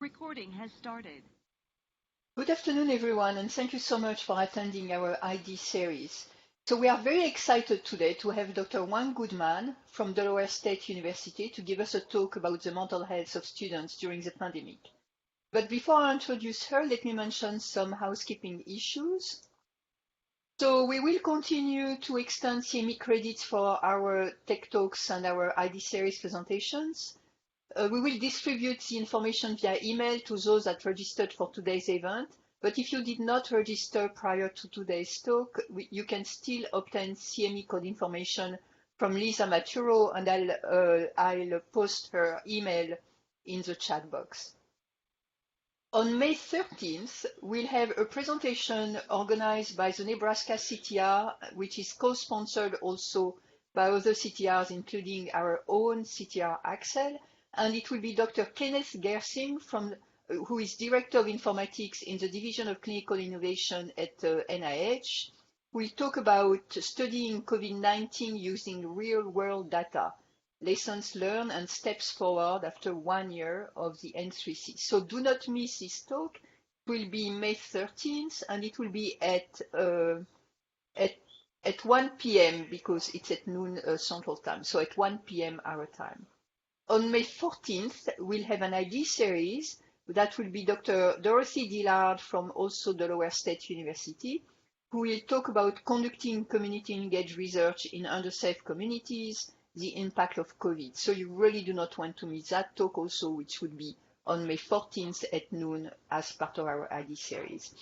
Recording has started. Good afternoon, everyone, and thank you so much for attending our ID series. So we are very excited today to have Dr. Wang Goodman from Delaware State University to give us a talk about the mental health of students during the pandemic. But before I introduce her, let me mention some housekeeping issues. So we will continue to extend CME credits for our Tech Talks and our ID series presentations. We will distribute the information via email to those that registered for today's event, but if you did not register prior to today's talk, you can still obtain CME code information from Lisa Maturo, and I'll post her email in the chat box. On May 13th, we'll have a presentation organized by the Nebraska CTR, which is co-sponsored also by other CTRs, including our own CTR ACCEL, and it will be Dr. Kenneth Gersing, who is Director of Informatics in the Division of Clinical Innovation at NIH. We'll talk about studying COVID-19 using real-world data, lessons learned and steps forward after 1 year of the N3C. So do not miss this talk. It will be May 13th, and it will be at 1 p.m. because it's at noon Central Time, so at 1 p.m. our time. On May 14th, we'll have an ID series that will be Dr. Dorothy Dillard from also Delaware State University, who will talk about conducting community-engaged research in underserved communities, the impact of COVID. So you really do not want to miss that talk also, which would be on May 14th at noon as part of our ID series.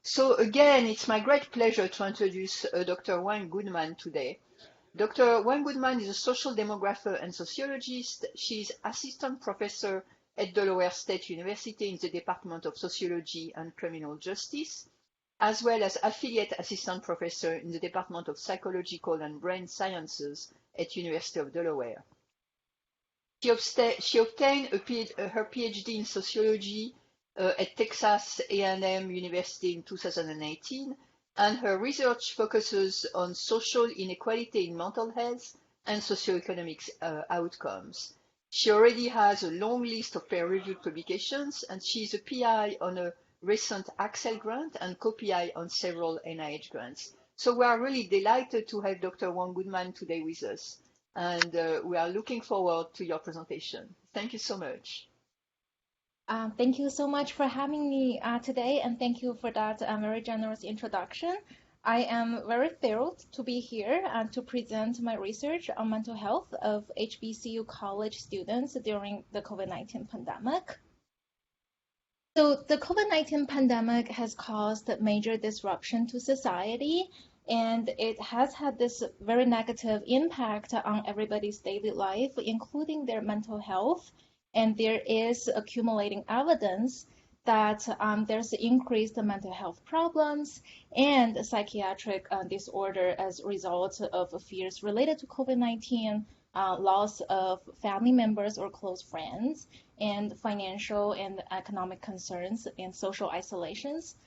So again, it's my great pleasure to introduce Dr. Wang Goodman today. Dr. Wang Goodman is a social demographer and sociologist. She is assistant professor at Delaware State University in the Department of Sociology and Criminal Justice, as well as affiliate assistant professor in the Department of Psychological and Brain Sciences at University of Delaware. She obtained her Ph.D. in sociology at Texas A&M University in 2018, and her research focuses on social inequality in mental health and socioeconomic outcomes. She already has a long list of peer-reviewed publications, and she is a PI on a recent ACCEL grant and co-PI on several NIH grants. So we are really delighted to have Dr. Wang Goodman today with us, and we are looking forward to your presentation. Thank you so much. Thank you so much for having me today, and thank you for that very generous introduction. I am very thrilled to be here and to present my research on mental health of HBCU college students during the COVID-19 pandemic. So the COVID-19 pandemic has caused major disruption to society, and it has had this very negative impact on everybody's daily life, including their mental health. And there is accumulating evidence that there's increased mental health problems and psychiatric disorder as a result of fears related to COVID-19, loss of family members or close friends, and financial and economic concerns and social isolations.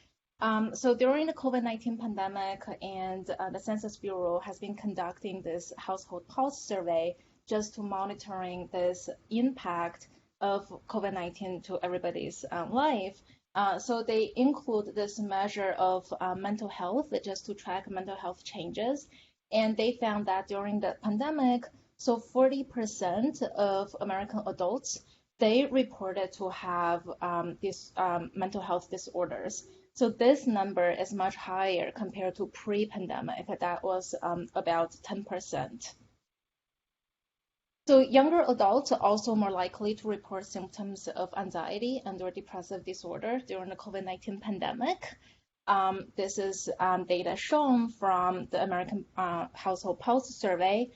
So during the COVID-19 pandemic, and the Census Bureau has been conducting this household pulse survey just to monitoring this impact of COVID-19 to everybody's life. So they include this measure of mental health just to track mental health changes. And they found that during the pandemic, so 40% of American adults, they reported to have these mental health disorders. So this number is much higher compared to pre-pandemic. That was about 10%. So younger adults are also more likely to report symptoms of anxiety and or depressive disorder during the COVID-19 pandemic. This is data shown from the American Household Pulse Survey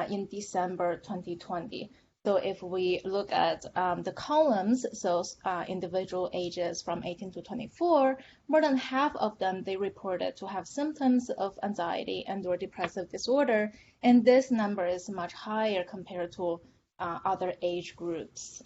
in December 2020. So if we look at the columns, so individual ages from 18 to 24, more than half of them, they reported to have symptoms of anxiety and or depressive disorder. And this number is much higher compared to other age groups.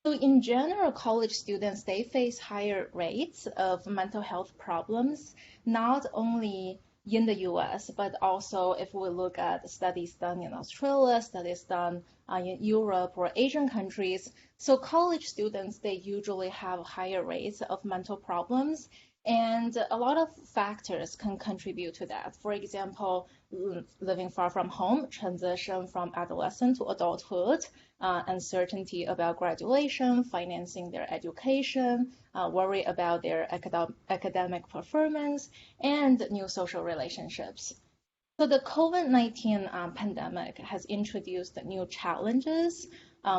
So in general, college students, they face higher rates of mental health problems, not only in the US, but also if we look at studies done in Australia, studies done in Europe or Asian countries, so college students, they usually have higher rates of mental problems. And a lot of factors can contribute to that. For example, living far from home, transition from adolescent to adulthood, uncertainty about graduation, financing their education, worry about their academic performance, and new social relationships. So the COVID-19 pandemic has introduced new challenges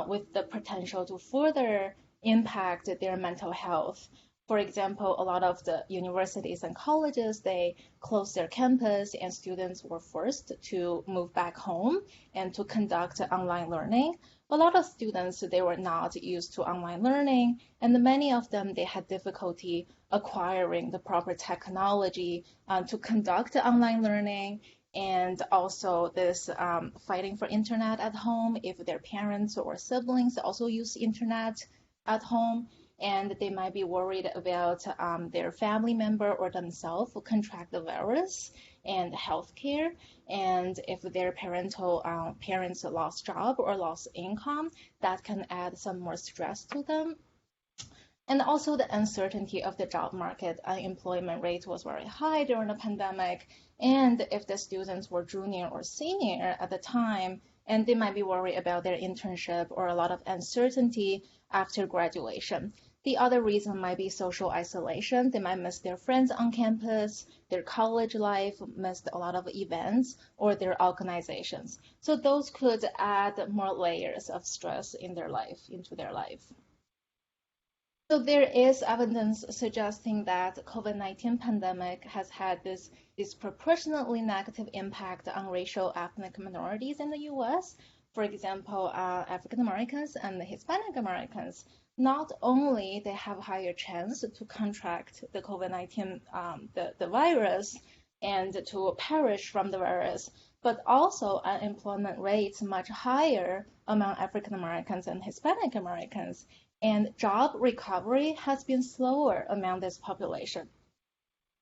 with the potential to further impact their mental health. For example, a lot of the universities and colleges, they closed their campus and students were forced to move back home and to conduct online learning. A lot of students, they were not used to online learning, and many of them, they had difficulty acquiring the proper technology to conduct online learning, and also this fighting for internet at home if their parents or siblings also use internet at home, and they might be worried about their family member or themselves will contract the virus and healthcare. And if their parents lost job or lost income, that can add some more stress to them. And also the uncertainty of the job market. Unemployment rate was very high during the pandemic. And if the students were junior or senior at the time, and they might be worried about their internship or a lot of uncertainty after graduation. The other reason might be social isolation. They might miss their friends on campus, their college life, missed a lot of events, or their organizations. So those could add more layers of stress in their life, into their life. So there is evidence suggesting that COVID-19 pandemic has had this disproportionately negative impact on racial ethnic minorities in the US. For example, African Americans and Hispanic Americans, not only they have higher chance to contract the COVID-19, the virus, and to perish from the virus, but also unemployment rates much higher among African Americans and Hispanic Americans, and job recovery has been slower among this population.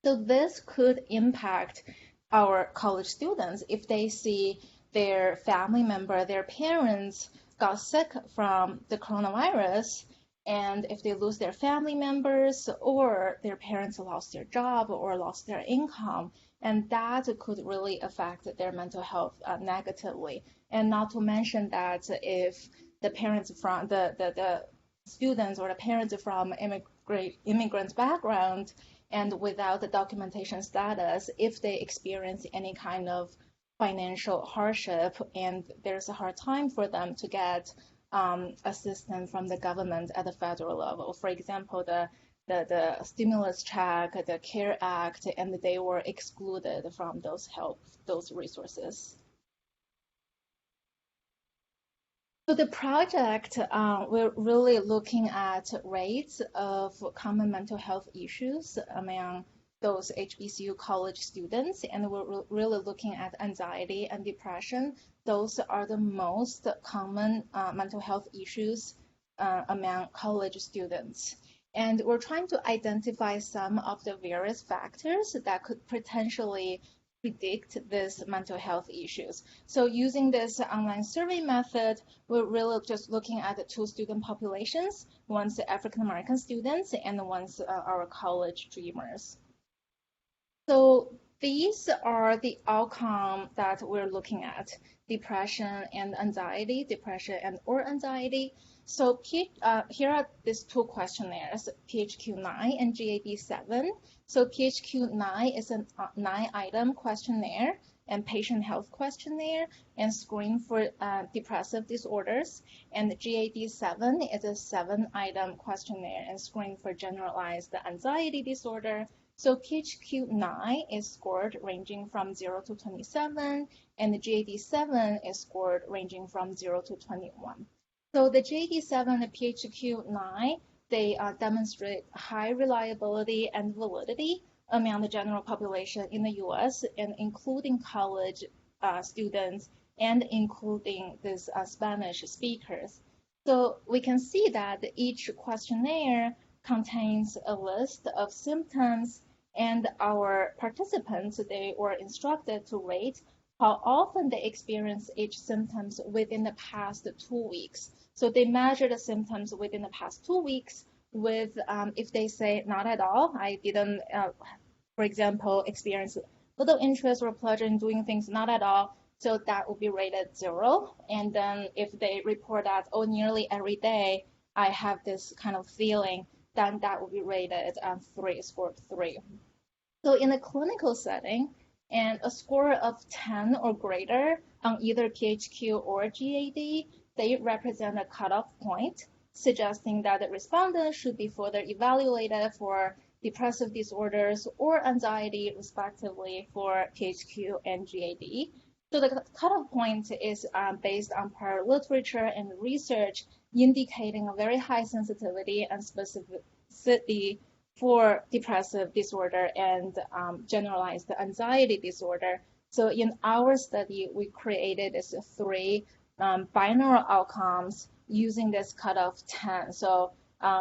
So this could impact our college students if they see their family member, their parents got sick from the coronavirus, and if they lose their family members or their parents lost their job or lost their income, and that could really affect their mental health negatively. And not to mention that if the parents from the students or the parents from immigrant background and without the documentation status, if they experience any kind of financial hardship and there's a hard time for them to get assistance from the government at the federal level. For example, the stimulus check, the CARE Act, and they were excluded from those resources. So the project, we're really looking at rates of common mental health issues among those HBCU college students, and we're really looking at anxiety and depression. Those are the most common mental health issues among college students. And we're trying to identify some of the various factors that could potentially predict these mental health issues. So using this online survey method, we're really just looking at the two student populations, one's the African American students and one's our college dreamers. So these are the outcome that we're looking at: depression and anxiety, depression and or anxiety. So here are these two questionnaires, PHQ-9 and GAD-7. So PHQ-9 is a 9-item questionnaire and patient health questionnaire and screen for depressive disorders. And GAD-7 is a 7-item questionnaire and screen for generalized anxiety disorder. So PHQ-9 is scored ranging from 0 to 27, and the GAD-7 is scored ranging from 0 to 21. So the GAD-7 and PHQ-9, they demonstrate high reliability and validity among the general population in the US, and including college students and including these Spanish speakers. So we can see that each questionnaire contains a list of symptoms And our participants, they were instructed to rate how often they experience each symptoms within the past 2 weeks. So they measure the symptoms within the past 2 weeks with, if they say not at all, I didn't, for example, experience little interest or pleasure in doing things, not at all, so that would be rated 0. And then if they report that, oh, nearly every day I have this kind of feeling, then that would be rated 3, scored 3. So in a clinical setting, and a score of 10 or greater on either PHQ or GAD, they represent a cutoff point, suggesting that the respondent should be further evaluated for depressive disorders or anxiety, respectively, for PHQ and GAD. So the cutoff point is based on prior literature and research indicating a very high sensitivity and specificity for depressive disorder and generalized anxiety disorder. So in our study, we created these 3 binaural outcomes using this cutoff 10. So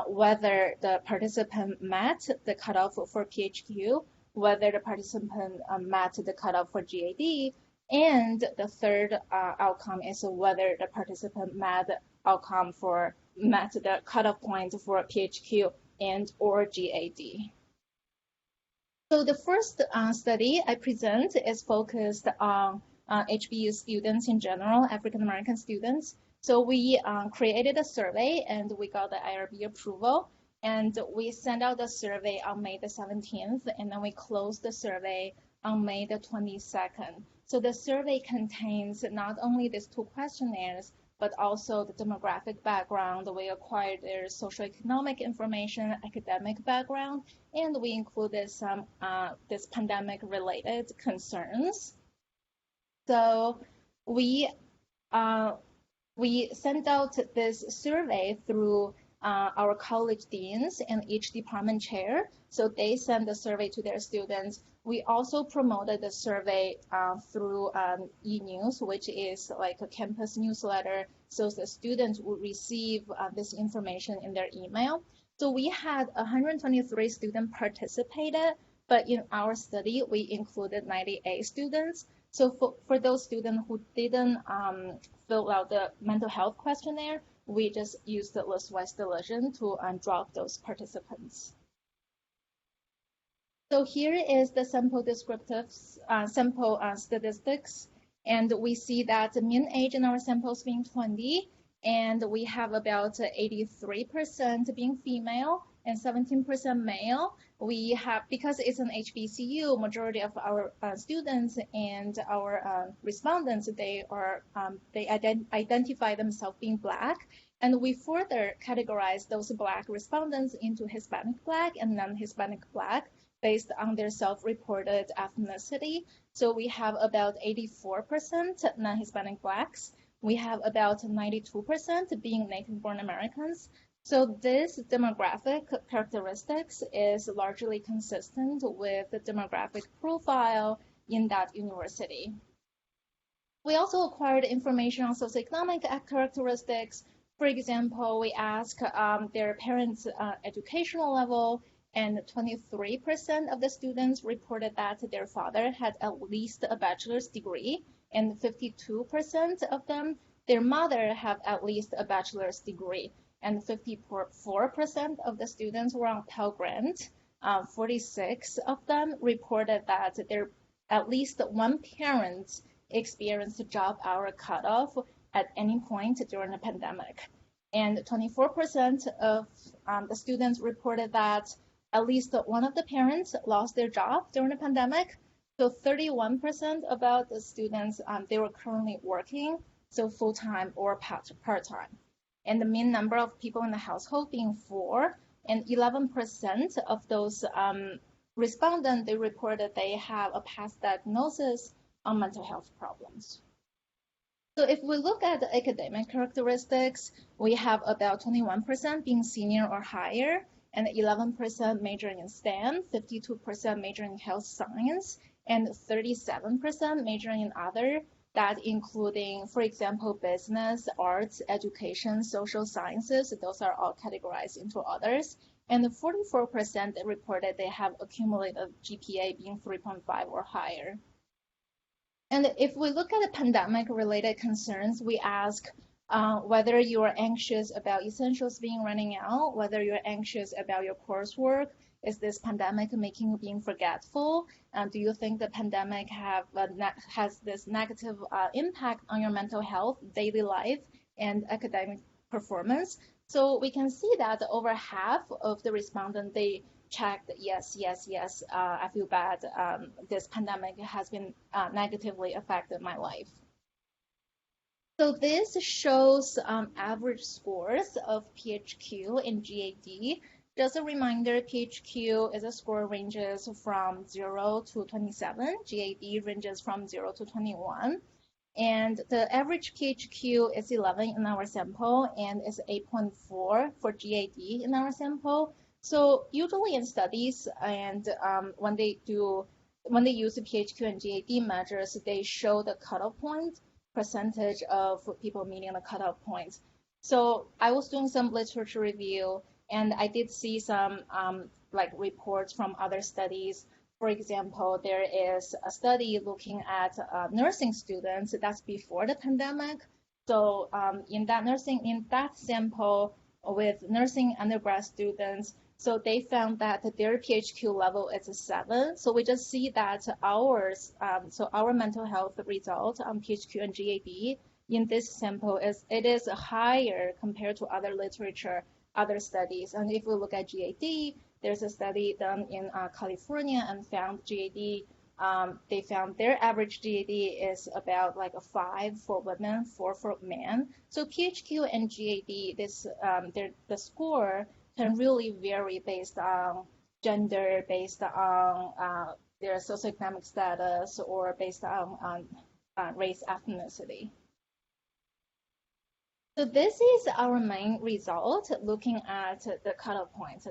whether the participant met the cutoff for PHQ, whether the participant met the cutoff for GAD, and the third outcome is whether the participant met the cutoff point for PHQ and or GAD. So the first study I present is focused on HBCU students in general, African American students. So we created a survey and we got the IRB approval, and we sent out the survey on May the 17th, and then we closed the survey on May the 22nd. So the survey contains not only these 2 questionnaires, but also the demographic background. We acquired their socioeconomic information, academic background, and we included some this pandemic-related concerns. So we sent out this survey through our college deans and each department chair. So they send the survey to their students. We also promoted the survey through e-news, which is like a campus newsletter, so the students would receive this information in their email. So we had 123 students participated, but in our study, we included 98 students. So for those students who didn't fill out the mental health questionnaire, we just used the list-wise deletion to drop those participants. So here is the sample descriptives, sample statistics, and we see that the mean age in our samples being 20, and we have about 83% being female and 17% male. We have, because it's an HBCU, majority of our students and our respondents, they identify themselves being Black, and we further categorize those Black respondents into Hispanic Black and non-Hispanic Black, based on their self-reported ethnicity. So we have about 84% non-Hispanic Blacks. We have about 92% being native-born Americans. So this demographic characteristics is largely consistent with the demographic profile in that university. We also acquired information on socioeconomic characteristics. For example, we ask their parents' educational level, and 23% of the students reported that their father had at least a bachelor's degree, and 52% of them, their mother had at least a bachelor's degree, and 54% of the students were on Pell Grant. 46 of them reported that their at least one parent experienced a job hour cutoff at any point during the pandemic. And 24% of the students reported that at least one of the parents lost their job during the pandemic. So 31% about the students, they were currently working, so full-time or part-time. And the mean number of people in the household being 4, and 11% of those respondents, they reported they have a past diagnosis on mental health problems. So if we look at the academic characteristics, we have about 21% being senior or higher, and 11% majoring in STEM, 52% majoring in health science, and 37% majoring in other, that including, for example, business, arts, education, social sciences, those are all categorized into others. and 44% reported they have accumulated GPA being 3.5 or higher. And if we look at the pandemic-related concerns, we ask whether you are anxious about essentials being running out, whether you're anxious about your coursework. Is this pandemic making you being forgetful? Do you think the pandemic has this negative impact on your mental health, daily life, and academic performance? So we can see that over half of the respondents, they checked, yes, I feel bad. This pandemic has been negatively affected my life. So this shows average scores of PHQ and GAD. Just a reminder, PHQ is a score ranges from 0 to 27. GAD ranges from 0 to 21. And the average PHQ is 11 in our sample and is 8.4 for GAD in our sample. So usually in studies and when they use the PHQ and GAD measures, they show the cutoff point percentage of people meeting the cutoff points. So I was doing some literature review, and I did see some like reports from other studies. For example, there is a study looking at nursing students. That's before the pandemic. So in that sample with nursing undergrad students, so they found that their PHQ level is a 7. So we just see that our mental health result on PHQ and GAD in this sample is higher compared to other literature, other studies. And if we look at GAD, there's a study done in California and found GAD. They found their average GAD is about like a 5 for women, 4 for men. So PHQ and GAD, the score can really vary based on gender, based on their socioeconomic status, or based on race, ethnicity. So this is our main result, looking at the cutoff points,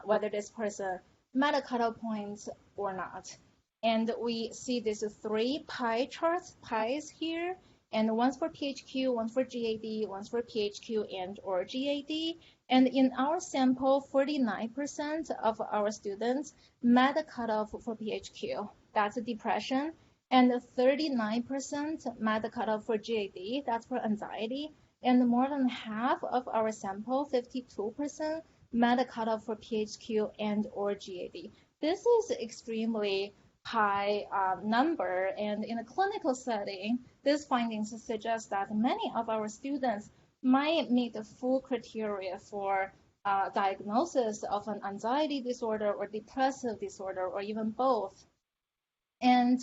whether this person met a cutoff point or not. And we see these 3 pies here, and one's for PHQ, one's for GAD, one's for PHQ and or GAD. And in our sample, 49% of our students met the cutoff for PHQ. That's depression. And 39% met the cutoff for GAD. That's for anxiety. And more than half of our sample, 52%, met the cutoff for PHQ and or GAD. This is extremely high number. And in a clinical setting, these findings suggest that many of our students might meet the full criteria for diagnosis of an anxiety disorder or depressive disorder, or even both. And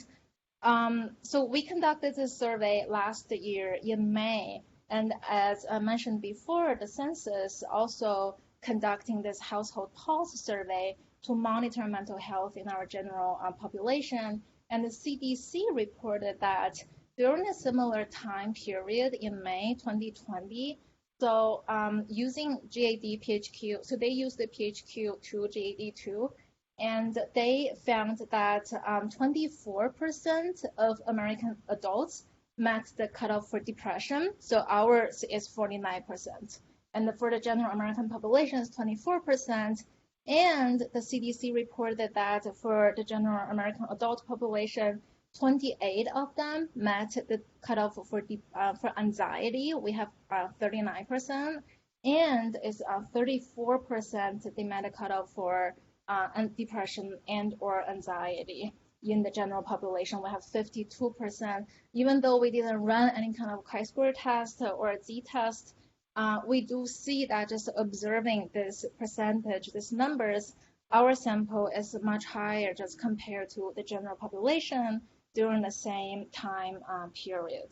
so we conducted this survey last year in May. And as I mentioned before, the census also conducting this household pulse survey to monitor mental health in our general population. And the CDC reported that during a similar time period in May 2020, so using GAD PHQ, so they used the PHQ to GAD2, and they found that 24% of American adults met the cutoff for depression. So ours is 49%. And for the general American population is 24%. And the CDC reported that for the general American adult population, 28 of them met the cutoff for anxiety. We have 39%, and it's 34% they met a cutoff for depression and or anxiety. In the general population, we have 52%. Even though we didn't run any kind of chi-square test or a z-test, we do see that just observing this percentage, these numbers, our sample is much higher just compared to the general population during the same time period.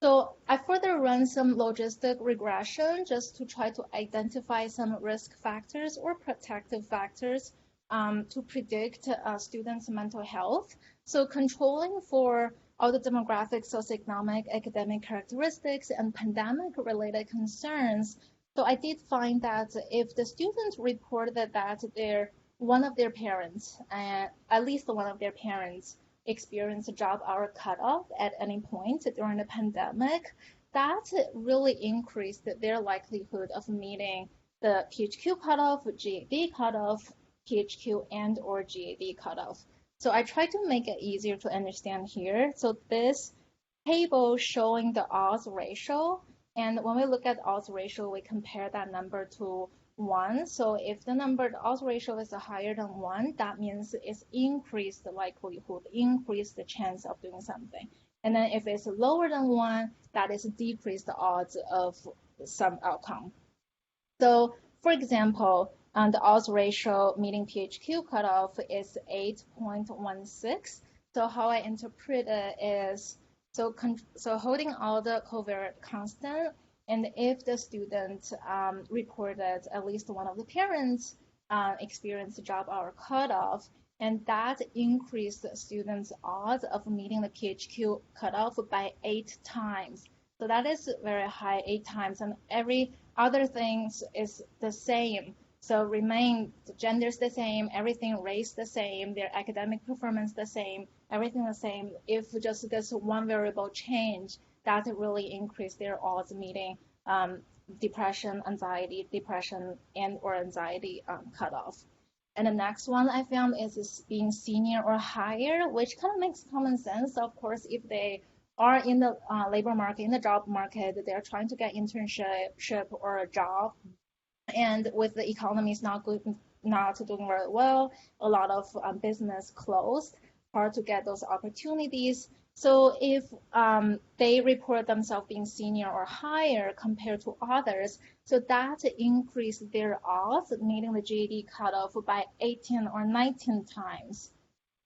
So I further run some logistic regression just to try to identify some risk factors or protective factors to predict students' mental health. So controlling for all the demographic, socioeconomic, academic characteristics, and pandemic-related concerns. So I did find that if the students reported that one of their parents, at least one of their parents, experienced a job hour cutoff at any point during the pandemic, that really increased their likelihood of meeting the PHQ cutoff, GAD cutoff, PHQ and or GAD cutoff. So I try to make it easier to understand here. So this table showing the odds ratio, and when we look at odds ratio, we compare that number to 1. So if the odds ratio is higher than 1, that means it's increased the likelihood, increased the chance of doing something. And then if it's lower than 1, that is decreased the odds of some outcome. So for example, the odds ratio meeting PHQ cutoff is 8.16. So how I interpret it is, so holding all the covariate constant, and if the student reported at least one of the parents experienced job hour cutoff, and that increased the student's odds of meeting the PHQ cutoff by 8 times. So that is very high, 8 times, and every other things is the same. So remain, the gender is the same, everything, race the same, their academic performance the same, everything the same. If just this one variable change, that really increased their odds meeting depression, anxiety, depression, and or anxiety cutoff. And the next one I found is being senior or higher, which kind of makes common sense. Of course, if they are in the labor market, in the job market, they're trying to get internship or a job. And with the economy is not doing very well, a lot of business closed, hard to get those opportunities. So if they report themselves being senior or higher compared to others, so that increased their odds meeting the GAD cutoff by 18 or 19 times.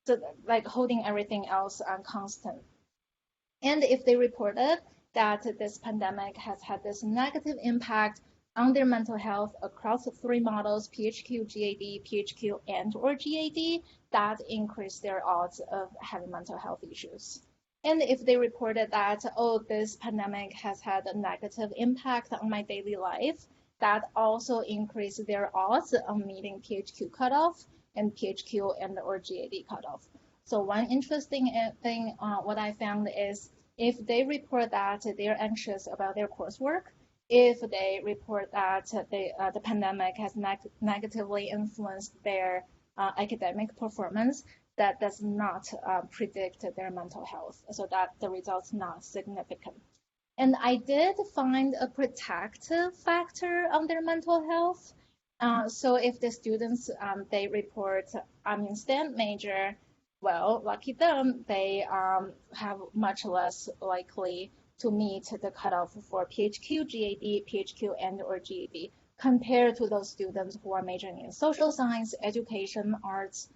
So like holding everything else constant. And if they reported that this pandemic has had this negative impact on their mental health across the 3 models, PHQ, GAD, PHQ, and or GAD, that increased their odds of having mental health issues. And if they reported that, oh, this pandemic has had a negative impact on my daily life, that also increased their odds of meeting PHQ cutoff and PHQ and or GAD cutoff. So one interesting thing, what I found is if they report that they're anxious about their coursework, if they report that the pandemic has negatively influenced their academic performance, that does not predict their mental health, so that the result's not significant. And I did find a protective factor on their mental health. So if the students, they report, I'm in STEM major, well, lucky them, they have much less likely to meet the cutoff for PHQ, GAD, PHQ, and or GAD compared to those students who are majoring in social science, education, arts,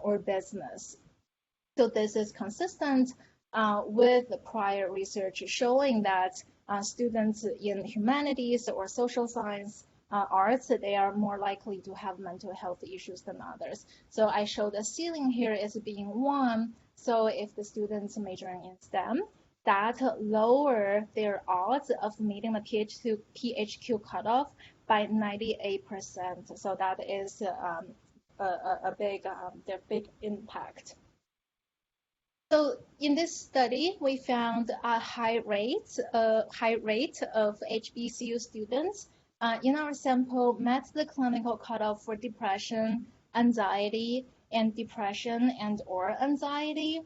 or business. So this is consistent with the prior research showing that students in humanities or social science, arts, they are more likely to have mental health issues than others. So I show the ceiling here is being 1. So if the students majoring in STEM, that lower their odds of meeting the PHQ cutoff by 98%. So that is a big impact. So in this study, we found a high rate of HBCU students in our sample met the clinical cutoff for depression, anxiety, and depression and or anxiety.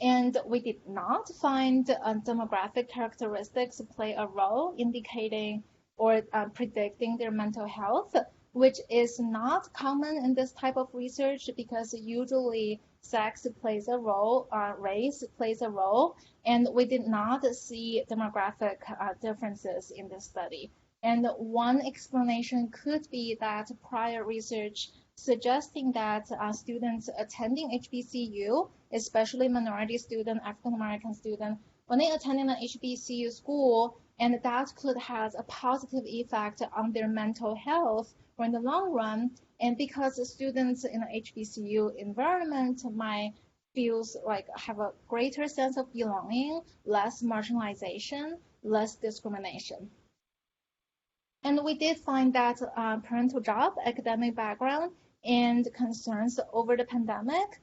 And we did not find demographic characteristics play a role indicating or predicting their mental health, which is not common in this type of research because usually sex plays a role, race plays a role, and we did not see demographic differences in this study. And one explanation could be that prior research suggesting that students attending HBCU, especially minority student, African American student, when they attending an HBCU school, and that could have a positive effect on their mental health or in the long run. And because the students in an HBCU environment might feel like have a greater sense of belonging, less marginalization, less discrimination. And we did find that parental job, academic background, and concerns over the pandemic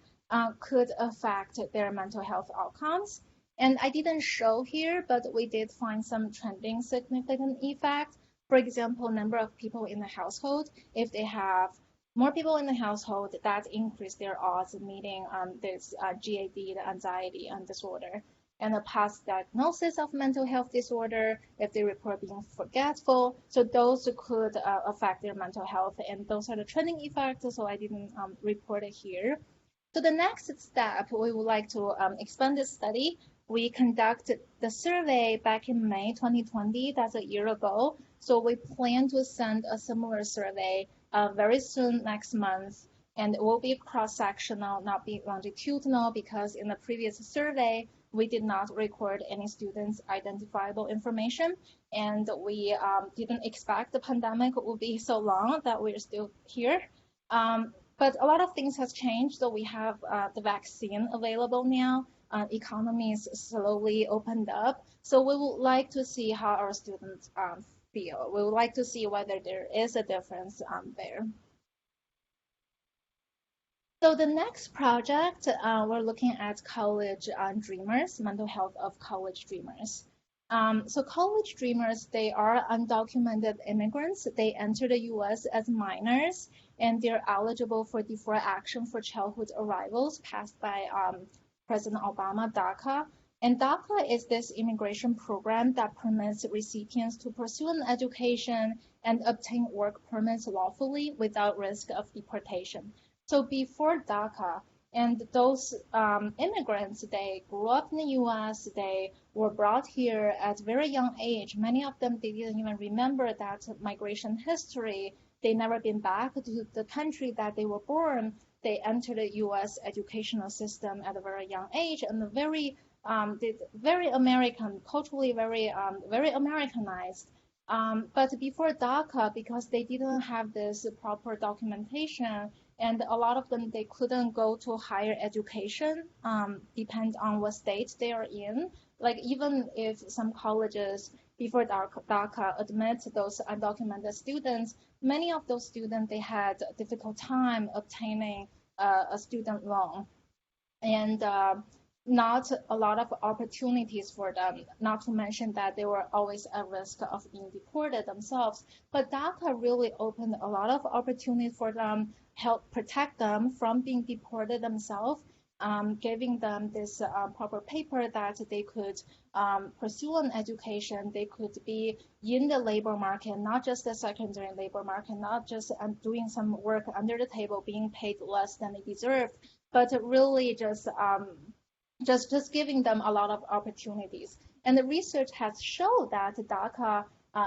could affect their mental health outcomes. And I didn't show here, but we did find some trending significant effect. For example, number of people in the household, if they have more people in the household, that increase their odds of meeting this GAD, the anxiety and disorder. And a past diagnosis of mental health disorder, if they report being forgetful, so those could affect their mental health, and those are the trending effects, so I didn't report it here. So the next step, we would like to expand this study. We conducted the survey back in May 2020, that's a year ago. So we plan to send a similar survey very soon next month, and it will be cross-sectional, not be longitudinal, because in the previous survey, we did not record any students' identifiable information, and we didn't expect the pandemic would be so long that we're still here. But a lot of things has changed. So we have the vaccine available now. Economies slowly opened up. So we would like to see how our students feel. We would like to see whether there is a difference there. So the next project, we're looking at college dreamers, mental health of college dreamers. So college dreamers, they are undocumented immigrants. They enter the U.S. as minors, and they're eligible for deferred action for childhood arrivals passed by President Obama, DACA. And DACA is this immigration program that permits recipients to pursue an education and obtain work permits lawfully without risk of deportation. So before DACA, and those immigrants, they grew up in the U.S., they were brought here at a very young age. Many of them, they didn't even remember that migration history. They never been back to the country that they were born. They entered the U.S. educational system at a very young age, and very American, culturally very Americanized. But before DACA, because they didn't have this proper documentation, and a lot of them, they couldn't go to higher education, depend on what state they are in. Like even if some colleges before DACA admit those undocumented students, many of those students, they had a difficult time obtaining a student loan. And not a lot of opportunities for them, not to mention that they were always at risk of being deported themselves. But DACA really opened a lot of opportunities for them, help protect them from being deported themselves, giving them this proper paper that they could pursue an education, they could be in the labor market, not just the secondary labor market, not just doing some work under the table, being paid less than they deserved, but really just giving them a lot of opportunities. And the research has shown that DACA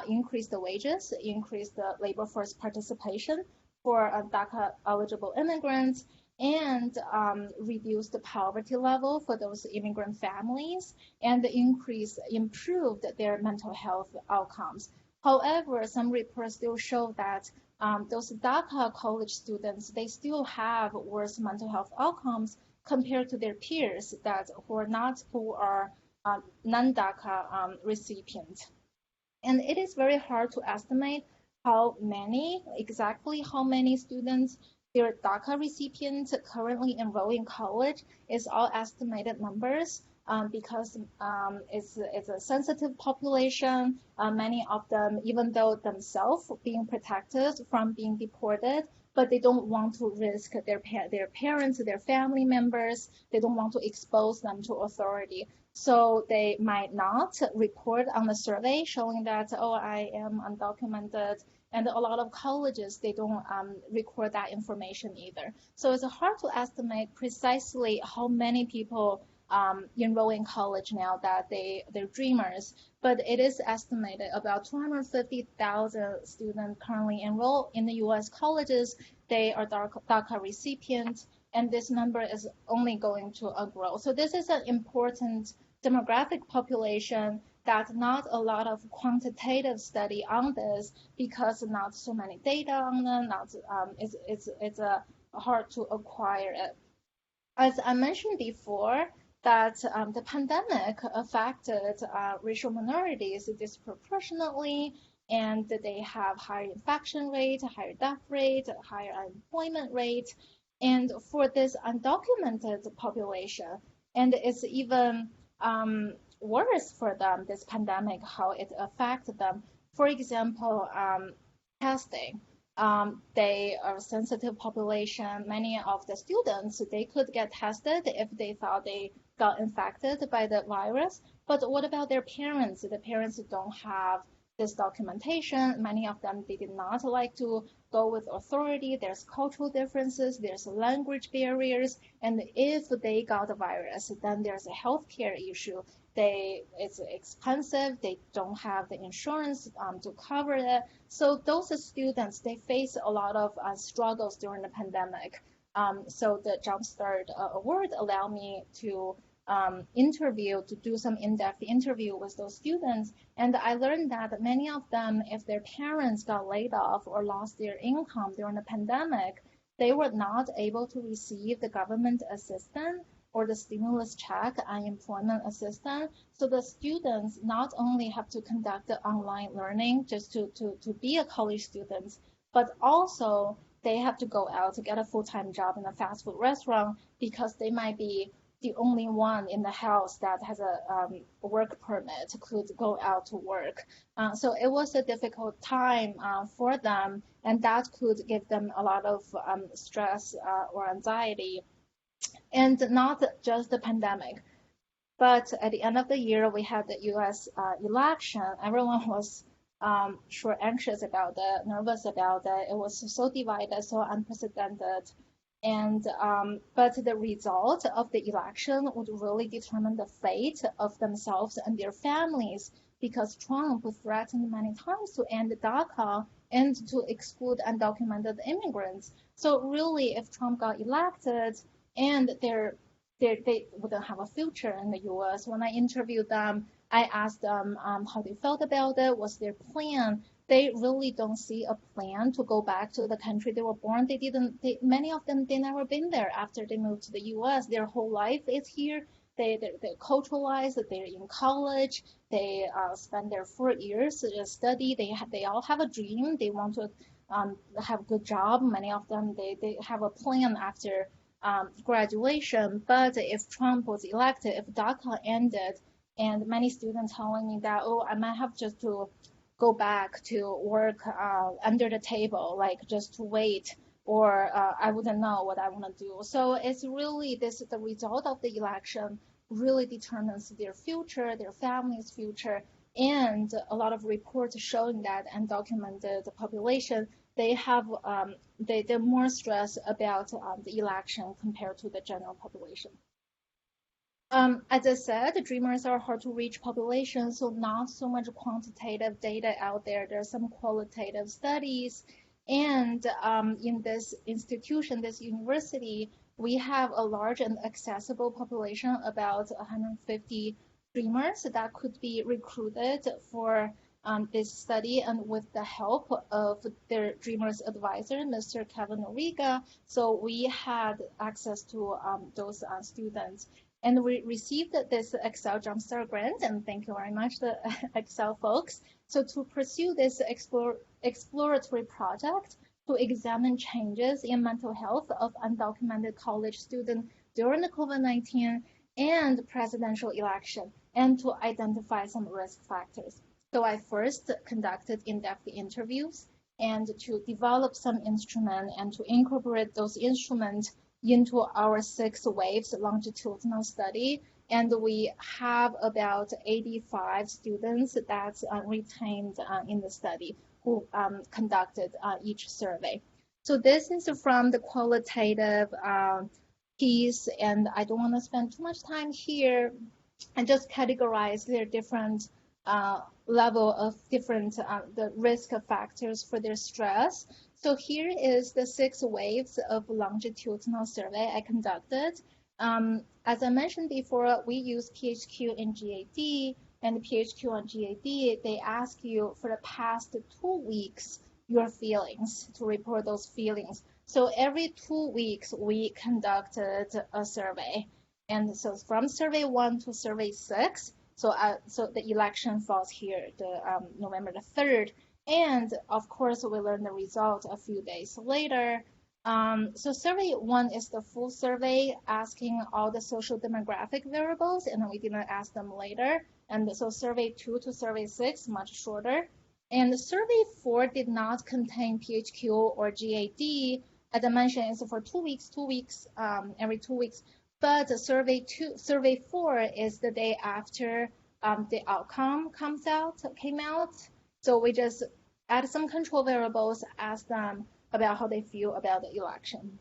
increased the wages, increased the labor force participation for DACA eligible immigrants, and reduced the poverty level for those immigrant families, and improved their mental health outcomes. However, some reports still show that those DACA college students, they still have worse mental health outcomes compared to their peers who are non-DACA recipients. And it is very hard to estimate exactly how many students their DACA recipients currently enroll in college. Is all estimated numbers because it's a sensitive population. Many of them, even though themselves being protected from being deported, but they don't want to risk their parents, their family members. They don't want to expose them to authority. So they might not report on the survey showing that, oh, I am undocumented. And a lot of colleges, they don't record that information either. So it's hard to estimate precisely how many people enroll in college now that they're dreamers. But it is estimated about 250,000 students currently enroll in the U.S. colleges. They are DACA recipients, and this number is only going to grow. So this is an important demographic population that not a lot of quantitative study on this because not so many data on them. It's hard to acquire it. As I mentioned before, that the pandemic affected racial minorities disproportionately, and they have higher infection rate, higher death rate, higher unemployment rate. And for this undocumented population, and it's even worse for them, this pandemic, how it affected them. For example, testing. They are a sensitive population. Many of the students, they could get tested if they thought they got infected by the virus. But what about their parents? The parents don't have this documentation. Many of them, they did not like to go with authority. There's cultural differences, there's language barriers, and if they got the virus, then there's a healthcare issue. It's expensive. They don't have the insurance to cover it. So those students, they face a lot of struggles during the pandemic. So the Jumpstart Award allowed me to do some in-depth interview with those students. And I learned that many of them, if their parents got laid off or lost their income during the pandemic, they were not able to receive the government assistance or the stimulus check, unemployment assistance. So the students not only have to conduct the online learning just to be a college student, but also they have to go out to get a full-time job in a fast food restaurant because they might be the only one in the house that has a work permit could go out to work. So it was a difficult time for them, and that could give them a lot of stress or anxiety. And not just the pandemic, but at the end of the year, we had the US election. Everyone was sure anxious about it, nervous about it. It was so divided, so unprecedented. And but the result of the election would really determine the fate of themselves and their families, because Trump threatened many times to end DACA and to exclude undocumented immigrants. So really, if Trump got elected and they wouldn't have a future in the U.S. When I interviewed them, I asked them how they felt about it, what's their plan. They really don't see a plan to go back to the country they were born. Many of them, they never been there after they moved to the U.S. Their whole life is here. They're culturalized. They're in college. They spend their 4 years to study. They all have a dream. They want to have a good job. Many of them, they have a plan after graduation. But if Trump was elected, if DACA ended, and many students telling me that, oh, I might have just to go back to work under the table, like just to wait, or I wouldn't know what I want to do. So it's really the result of the election really determines their future, their family's future, and a lot of reports showing that undocumented population, they're more stressed about the election compared to the general population. As I said, dreamers are hard to reach population, so not so much quantitative data out there. There's some qualitative studies. And in this institution, this university, we have a large and accessible population, about 150 dreamers that could be recruited for this study, and with the help of their dreamers advisor, Mr. Kevin Origa. So we had access to those students. And we received this ACCEL Jumpstart grant, and thank you very much, the ACCEL folks. So to pursue this exploratory project to examine changes in mental health of undocumented college students during the COVID-19 and presidential election, and to identify some risk factors. So I first conducted in-depth interviews and to develop some instrument and to incorporate those instruments into our 6 waves longitudinal study. And we have about 85 students that's retained in the study who conducted each survey. So this is from the qualitative piece, and I don't want to spend too much time here. I just categorize their different level of different the risk factors for their stress. So here is the 6 waves of longitudinal survey I conducted. As I mentioned before, we use PHQ and GAD, and PHQ and GAD, they ask you for the past 2 weeks your feelings, to report those feelings. So every 2 weeks, we conducted a survey. And so from survey 1 to survey 6, so the election falls here, the November the 3rd. And of course, we learn the result a few days later. So survey 1 is the full survey asking all the social demographic variables, and we didn't ask them later. And so survey 2 to survey 6, much shorter. And survey 4 did not contain PHQ or GAD. As I mentioned, it's for 2 weeks, every 2 weeks. But survey 4 is the day after the outcome came out. So we just add some control variables, ask them about how they feel about the election.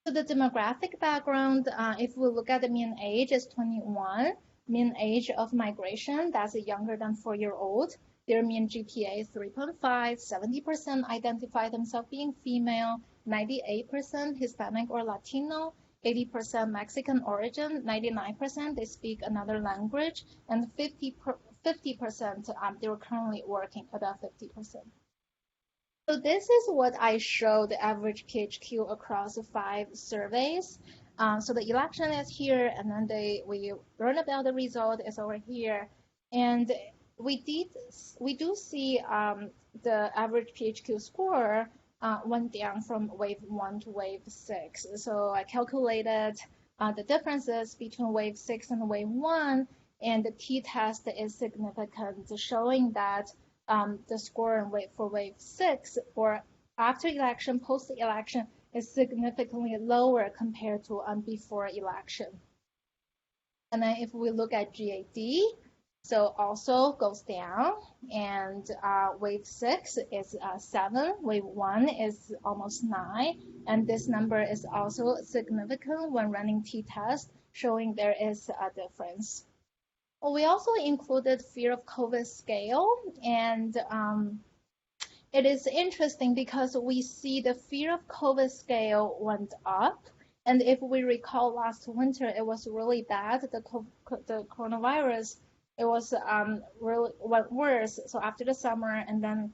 So the demographic background, if we look at the mean age, is 21. Mean age of migration, that's younger than 4-year-old. Their mean GPA is 3.5. 70% identify themselves being female. 98% Hispanic or Latino. 80% Mexican origin. 99% they speak another language. And 50% they're currently working, about 50%. So this is what I show the average PHQ across 5 surveys. So the election is here, and then we learn about the result is over here. And we do see the average PHQ score went down from wave 1 to wave 6. So I calculated the differences between wave 6 and wave 1, and the t-test is significant, showing that the score for wave 6 or after election, post-election is significantly lower compared to before election. And then if we look at GAD, so also goes down, and wave 6 is 7, wave 1 is almost 9, and this number is also significant when running t-test, showing there is a difference. We also included fear of COVID scale, and it is interesting because we see the fear of COVID scale went up. And if we recall last winter, it was really bad. The coronavirus, it was really went worse. So after the summer and then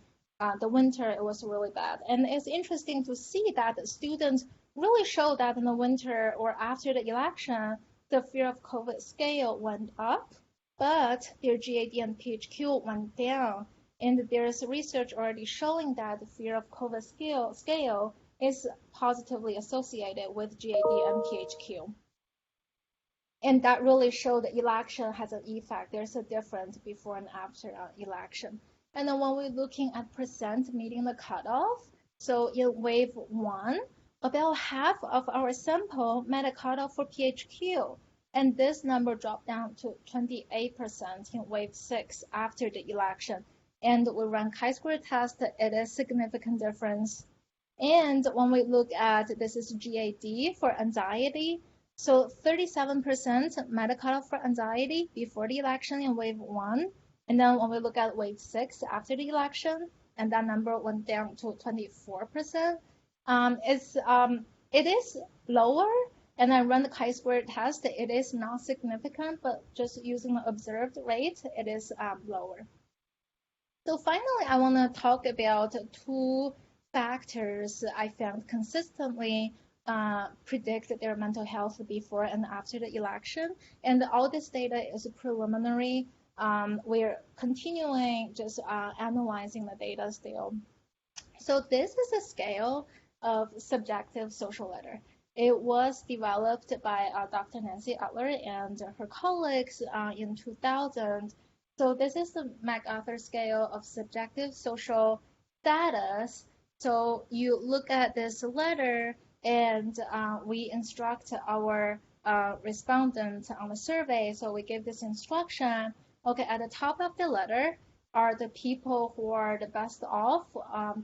the winter, it was really bad. And it's interesting to see that the students really show that in the winter or after the election, the fear of COVID scale went up, but their GAD and PHQ went down. And there's research already showing that the fear of COVID scale is positively associated with GAD and PHQ. And that really showed that election has an effect. There's a difference before and after election. And then when we're looking at percent meeting the cutoff, so in wave 1, about half of our sample met a cutoff for PHQ. And this number dropped down to 28% in wave 6 after the election. And we run chi-square test, it is significant difference. And when we look at, this is GAD for anxiety, so 37% met a cutoff for anxiety before the election in wave 1. And then when we look at wave 6 after the election, and that number went down to 24%, it is lower. And I run the chi-square test, it is not significant, but just using the observed rate, it is lower. So finally, I want to talk about 2 factors I found consistently predict their mental health before and after the election. And all this data is preliminary. We're continuing just analyzing the data still. So this is a scale of subjective social letter. It was developed by Dr. Nancy Adler and her colleagues in 2000. So this is the MacArthur scale of subjective social status. So you look at this letter, and we instruct our respondent on the survey. So we give this instruction. Okay, at the top of the letter are the people who are the best off,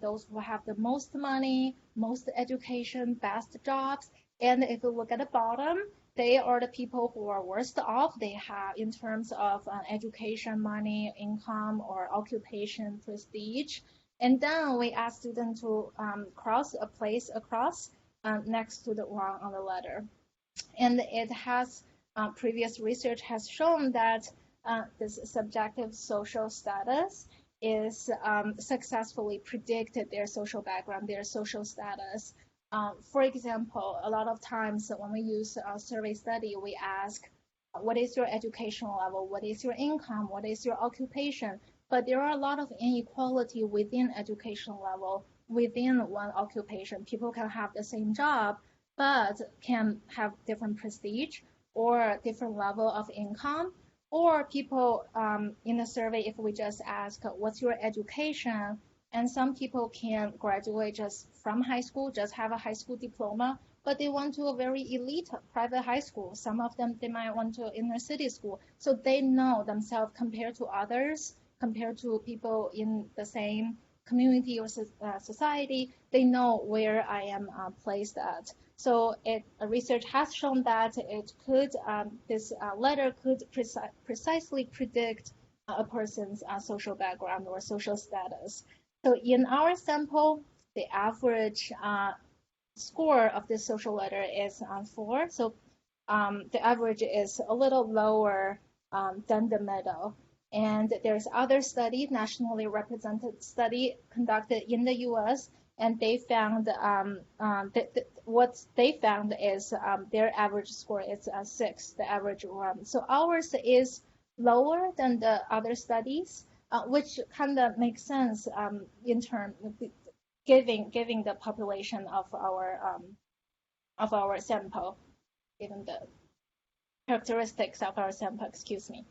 those who have the most money, most education, best jobs. And if you look at the bottom, they are the people who are worst off. They have, in terms of education, money, income, or occupation, prestige. And then we ask students to cross a place across next to the one on the letter. And it has, previous research has shown that this subjective social status is successfully predicted their social background, their social status. For example, a lot of times when we use a survey study, we ask, what is your educational level? What is your income? What is your occupation? But there are a lot of inequality within educational level, within one occupation. People can have the same job, but can have different prestige or different level of income, Or people in the survey, if we just ask, what's your education? And some people can graduate just from high school, just have a high school diploma, but they went to a very elite private high school. Some of them, they might want to inner city school. So they know themselves compared to others, compared to people in the same community or society, they know where I am placed at. So research has shown that it could this letter could precisely predict a person's social background or social status. So in our sample, the average score of this social letter is 4. So the average is a little lower than the middle. And there's other study, nationally represented study conducted in the U.S., and they found what they found is their average score is 6, the average one. So ours is lower than the other studies, which kind of makes sense in terms of giving the population of our sample, given the characteristics of our sample. Excuse me.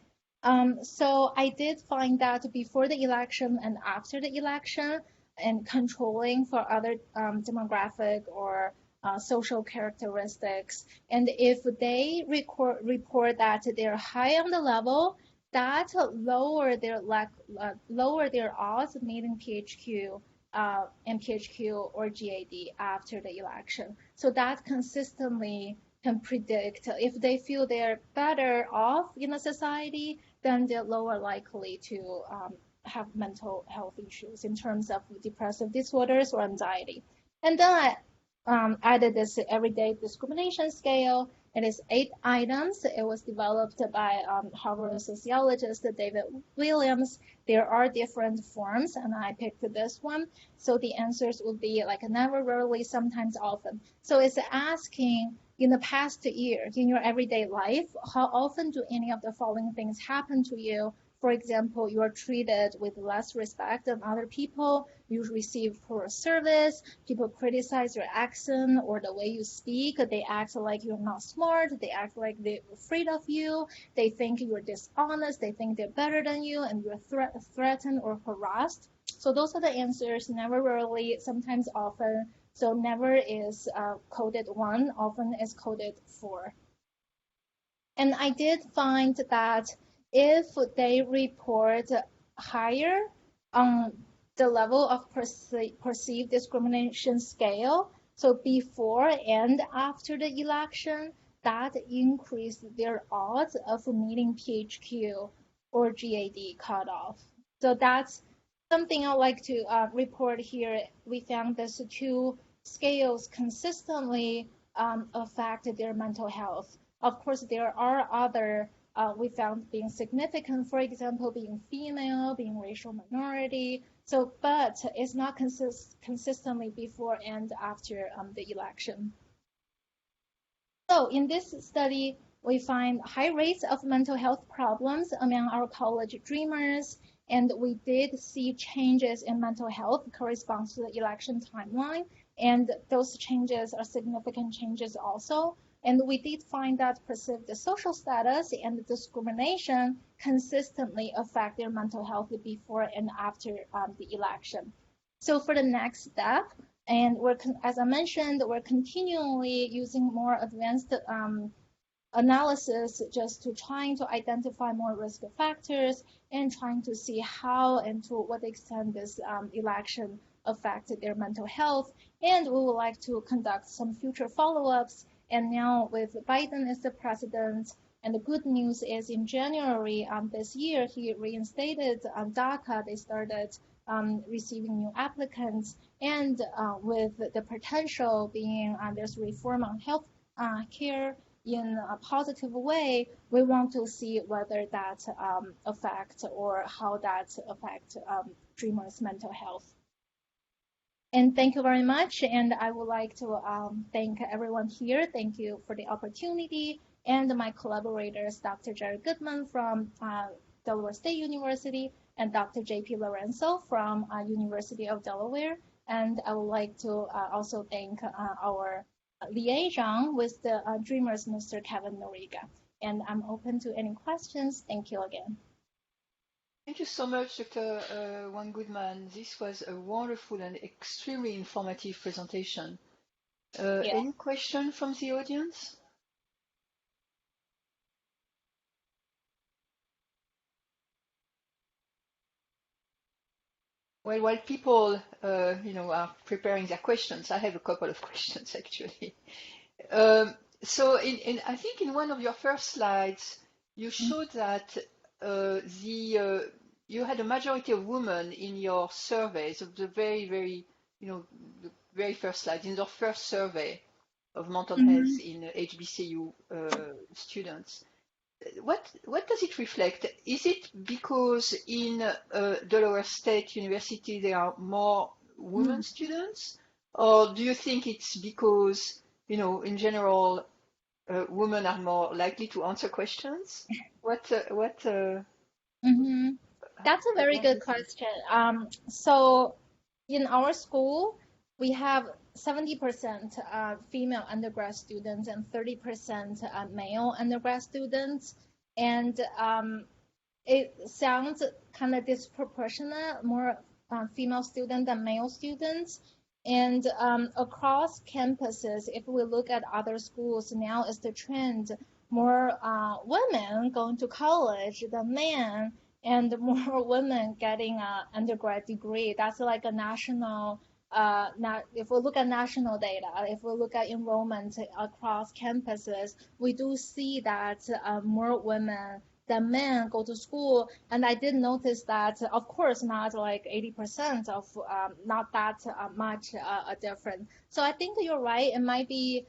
So I did find that before the election and after the election, and controlling for other demographic or social characteristics, and if they report that they're high on the level, that lower their odds of meeting PHQ and PHQ or GAD after the election. So that consistently can predict if they feel they're better off in a society, then they're lower likely to have mental health issues in terms of depressive disorders or anxiety. And then I added this everyday discrimination scale. It is 8 items. It was developed by Harvard sociologist David Williams. There are different forms, and I picked this one. So the answers would be like never, rarely, sometimes, often. So it's asking, in the past year, in your everyday life, how often do any of the following things happen to you? For example, you are treated with less respect than other people, you receive poor service, people criticize your accent or the way you speak, they act like you're not smart, they act like they're afraid of you, they think you're dishonest, they think they're better than you, and you're threatened or harassed. So those are the answers, never, rarely, sometimes, often. So never is coded 1, often is coded 4. And I did find that if they report higher on the level of perceived discrimination scale, so before and after the election, that increased their odds of meeting PHQ or GAD cutoff. So that's something I'd like to report here. We found these 2 scales consistently affect their mental health. Of course, there are other we found being significant, for example, being female, being racial minority. So, but it's not consistently before and after the election. So in this study, we find high rates of mental health problems among our college dreamers, and we did see changes in mental health corresponds to the election timeline, and those changes are significant changes also. And we did find that perceived social status and discrimination consistently affect their mental health before and after the election. So for the next step, and as I mentioned, we're continually using more advanced analysis just to trying to identify more risk factors and trying to see how and to what extent this election affected their mental health. And we would like to conduct some future follow-ups. And now with Biden as the president, and the good news is in January this year, he reinstated DACA. They started receiving new applicants, and with the potential being there's reform on health care in a positive way, we want to see whether that affect or how that affect dreamers' mental health. And thank you very much. And I would like to thank everyone here. Thank you for the opportunity. And my collaborators, Dr. Jerry Goodman from Delaware State University and Dr. J.P. Lorenzo from University of Delaware. And I would like to also thank our liaison with the Dreamers, Mr. Kevin Noriga. And I'm open to any questions. Thank you again. Thank you so much, Dr. Wang Goodman. This was a wonderful and extremely informative presentation. Yeah. Any question from the audience? Well, while people, are preparing their questions, I have a couple of questions actually. So, I think in one of your first slides, you showed that you had a majority of women in your surveys of the very, the very first slide, in the first survey of mental health in HBCU students. What does it reflect? Is it because in Delaware State University there are more women students, or do you think it's because, in general, women are more likely to answer questions? That's a very good question. So in our school, we have 70% female undergrad students and 30% male undergrad students. And it sounds kind of disproportionate, more female students than male students. And across campuses, if we look at other schools, now is the trend more women going to college than men, and more women getting an undergrad degree. That's like a national, if we look at national data, if we look at enrollment across campuses, we do see that more women than men go to school. And I did notice that, of course, not like 80% of, not that much a difference. So I think you're right. It might be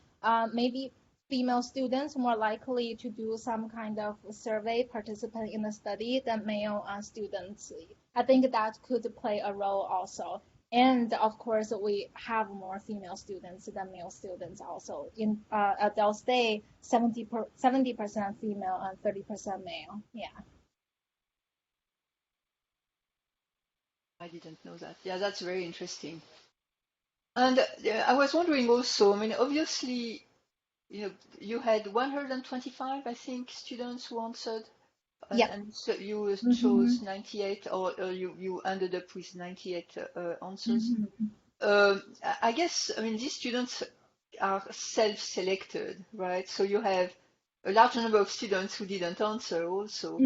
maybe female students more likely to do some kind of survey, participant in the study than male students. I think that could play a role also. And of course, we have more female students than male students also. In Del State, 70% female and 30% male. Yeah. I didn't know that. Yeah, that's very interesting. And I was wondering also, I mean, obviously, you had 125, I think, students who answered, Yeah. and so you chose 98, or you ended up with 98 answers. I guess, I mean, these students are self-selected, right? So you have a large number of students who didn't answer also.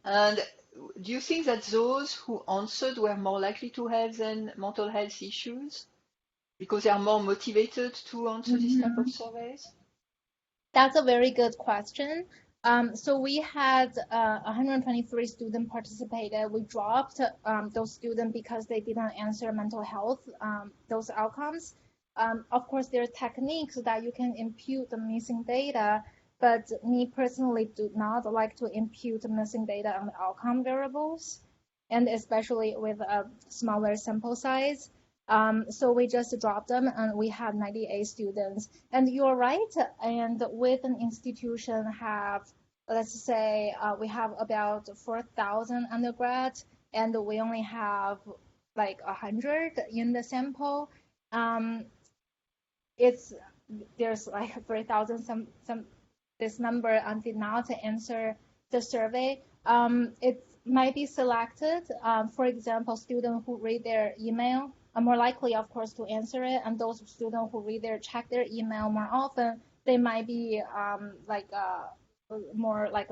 And do you think that those who answered were more likely to have then mental health issues because they are more motivated to answer this type of surveys? That's a very good question. So we had 123 students participated. We dropped those students because they didn't answer mental health, those outcomes. Of course, there are techniques that you can impute the missing data, but me personally do not like to impute missing data on the outcome variables, and especially with a smaller sample size. So we just dropped them, and we had 98 students. And you're right. And with an institution have, let's say, we have about 4,000 undergrads, and we only have like 100 in the sample. There's like 3,000 some this number did not answer the survey. It might be selected. For example, students who read their email are more likely, of course, to answer it, and those students who check their email more often, they might be more like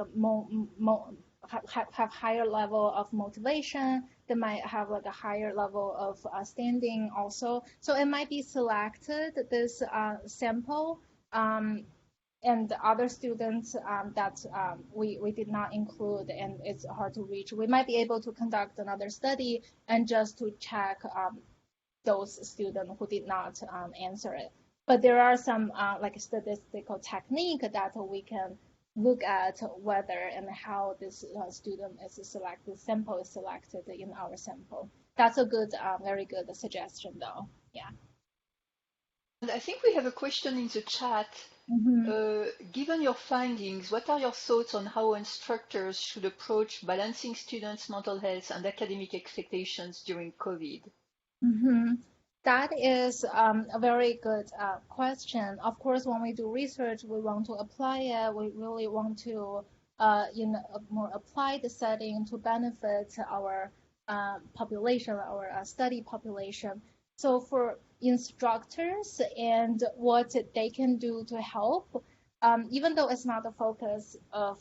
have higher level of motivation. They might have like a higher level of standing also. So it might be selected this sample. And the other students that we did not include, and it's hard to reach. We might be able to conduct another study and just to check those students who did not answer it. But there are some like statistical technique that we can look at whether and how this student is selected, sample is selected in our sample. That's a good, very good suggestion though. Yeah. And I think we have a question in the chat. Given your findings, what are your thoughts on how instructors should approach balancing students' mental health and academic expectations during COVID? That is a very good question. Of course, when we do research, we want to apply it. We really want to, in a more applied setting to benefit our population, our study population. So for instructors and what they can do to help, even though it's not the focus of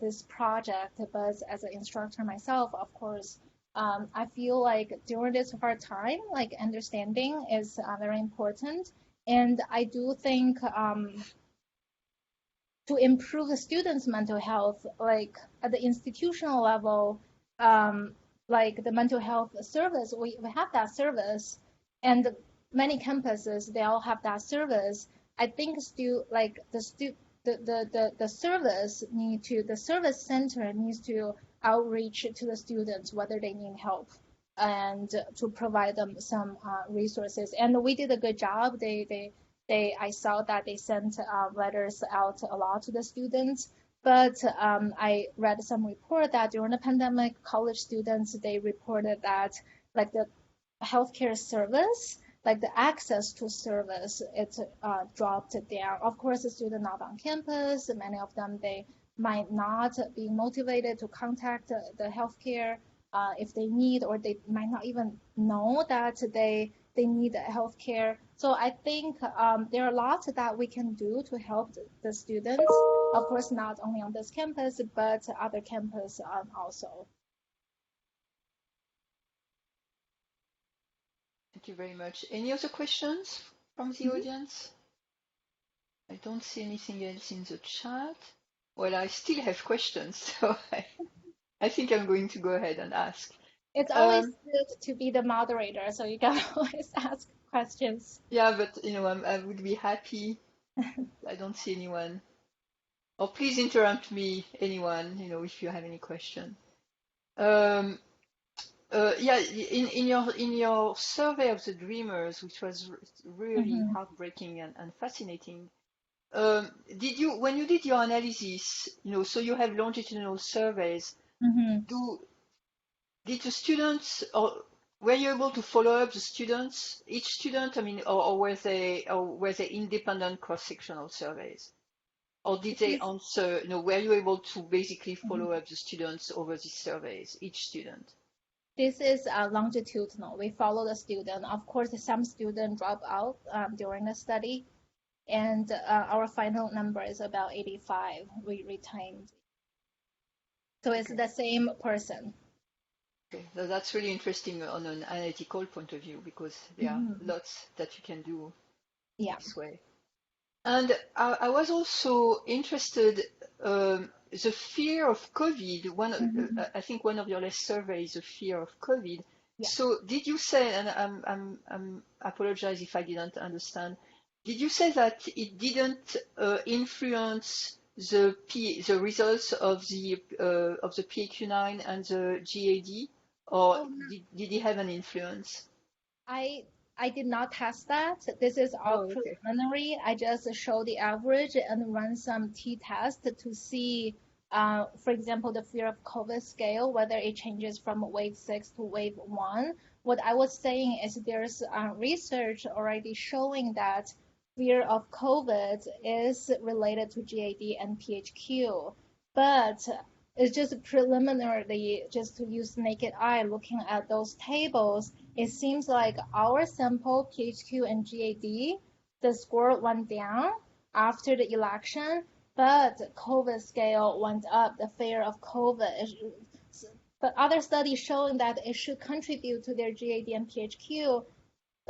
this project, but as an instructor myself, of course, I feel like during this hard time, like understanding is very important. And I do think to improve the students' mental health, like at the institutional level, like the mental health service, we have that service, and many campuses they all have that service. I think like the service need to the service center needs to outreach to the students whether they need help and to provide them some resources. And we did a good job. I saw that they sent letters out a lot to the students. But I read some report that during the pandemic, college students, they reported that like the healthcare service, like the access to service, it dropped down. Of course, the students not on campus, many of them, they might not be motivated to contact the healthcare if they need, or they might not even know that they need healthcare. So I think there are lots that we can do to help the students. Of course, not only on this campus, but other campus also. Thank you very much. Any other questions from the audience? I don't see anything else in the chat. Well, I still have questions, so I think I'm going to go ahead and ask. It's always good to be the moderator, so you can always ask questions. Yeah, but I would be happy. I don't see anyone. Or please interrupt me, anyone, if you have any question. Yeah, in your survey of the dreamers, which was really heartbreaking and fascinating, when you did your analysis, so you have longitudinal surveys, did the students, or were you able to follow up the students, each student, or were they independent cross-sectional surveys? Or did they answer, were you able to basically follow up the students over these surveys, each student? This is longitudinal. We follow the student. Of course, some students drop out during the study, and our final number is about 85 we retained. So it's the same person. Okay, so that's really interesting on an analytical point of view, because there are lots that you can do this way. And I was also interested, the fear of COVID. I think one of your last surveys, the fear of COVID. Yeah. So did you say, and I apologize if I didn't understand, did you say that it didn't influence the results of the PHQ-9 and the GAD, or did it have an influence? I did not test that. This is all preliminary. I just show the average and run some t-tests to see, for example, the fear of COVID scale, whether it changes from wave 6 to wave 1. What I was saying is there's research already showing that fear of COVID is related to GAD and PHQ, but it's just preliminarily, just to use naked eye, looking at those tables, it seems like our sample, PHQ and GAD, the score went down after the election, but COVID scale went up, the fear of COVID. But other studies showing that it should contribute to their GAD and PHQ.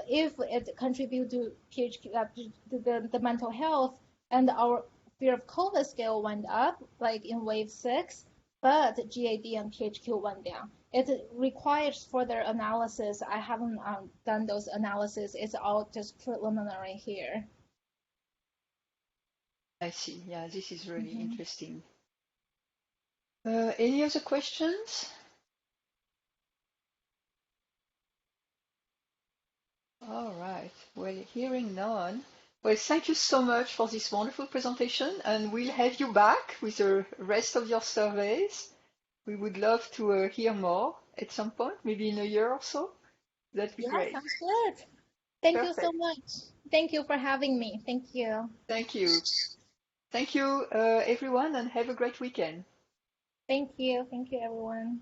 If it contributes to PHQ, to the mental health, and our fear of COVID scale went up, like in wave 6, but GAD and PHQ went down. It requires further analysis. I haven't done those analysis. It's all just preliminary here. I see. Yeah, this is really interesting. Any other questions? All right. Well, hearing none. Well, thank you so much for this wonderful presentation, and we'll have you back with the rest of your surveys. We would love to hear more at some point, maybe in a year or so. That'd be great. Sounds good. Thank you so Perfect. much. Thank you for having me. Thank you. Thank you. Thank you, everyone, and have a great weekend. Thank you. Thank you, everyone.